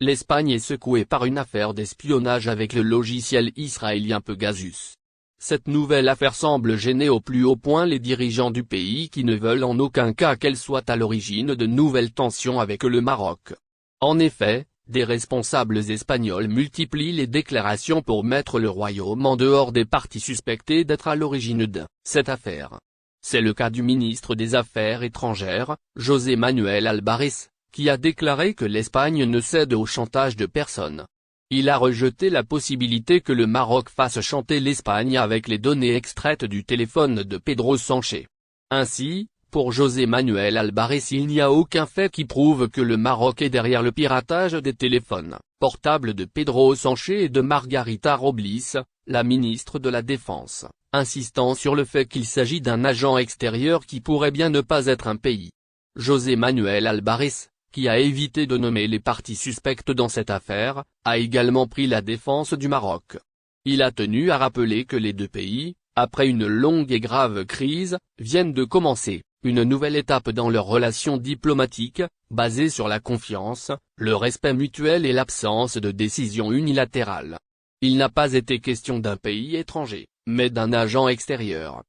l'Espagne est secouée par une affaire d'espionnage avec le logiciel israélien Pegasus. Cette nouvelle affaire semble gêner au plus haut point les dirigeants du pays qui ne veulent en aucun cas qu'elle soit à l'origine de nouvelles tensions avec le Maroc. En effet, des responsables espagnols multiplient les déclarations pour mettre le royaume en dehors des parties suspectées d'être à l'origine de cette affaire. C'est le cas du ministre des Affaires étrangères, José Manuel Álvarez, qui a déclaré que l'Espagne ne cède au chantage de personne. Il a rejeté la possibilité que le Maroc fasse chanter l'Espagne avec les données extraites du téléphone de Pedro Sánchez. Ainsi, pour José Manuel Álvarez, il n'y a aucun fait qui prouve que le Maroc est derrière le piratage des téléphones portables de Pedro Sánchez et de Margarita Robles, la ministre de la Défense, insistant sur le fait qu'il s'agit d'un agent extérieur qui pourrait bien ne pas être un pays. José Manuel Álvarez, qui a évité de nommer les parties suspectes dans cette affaire, a également pris la défense du Maroc. Il a tenu à rappeler que les deux pays, après une longue et grave crise, viennent de commencer une nouvelle étape dans leurs relations diplomatiques, basée sur la confiance, le respect mutuel et l'absence de décision unilatérale. Il n'a pas été question d'un pays étranger, mais d'un agent extérieur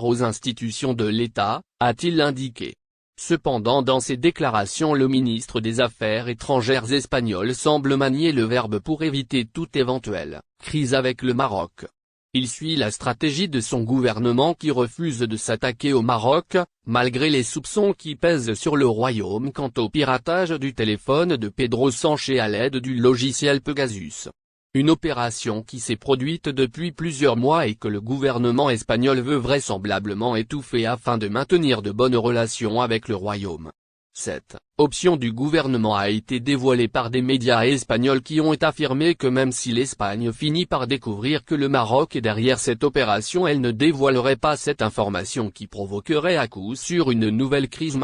aux institutions de l'État, a-t-il indiqué. Cependant, dans ses déclarations, le ministre des Affaires étrangères espagnol semble manier le verbe pour éviter toute éventuelle crise avec le Maroc. Il suit la stratégie de son gouvernement qui refuse de s'attaquer au Maroc, malgré les soupçons qui pèsent sur le royaume quant au piratage du téléphone de Pedro Sánchez à l'aide du logiciel Pegasus. Une opération qui s'est produite depuis plusieurs mois et que le gouvernement espagnol veut vraisemblablement étouffer afin de maintenir de bonnes relations avec le royaume. Cette option du gouvernement a été dévoilée par des médias espagnols qui ont affirmé que même si l'Espagne finit par découvrir que le Maroc est derrière cette opération, elle ne dévoilerait pas cette information qui provoquerait à coup sûr une nouvelle crise.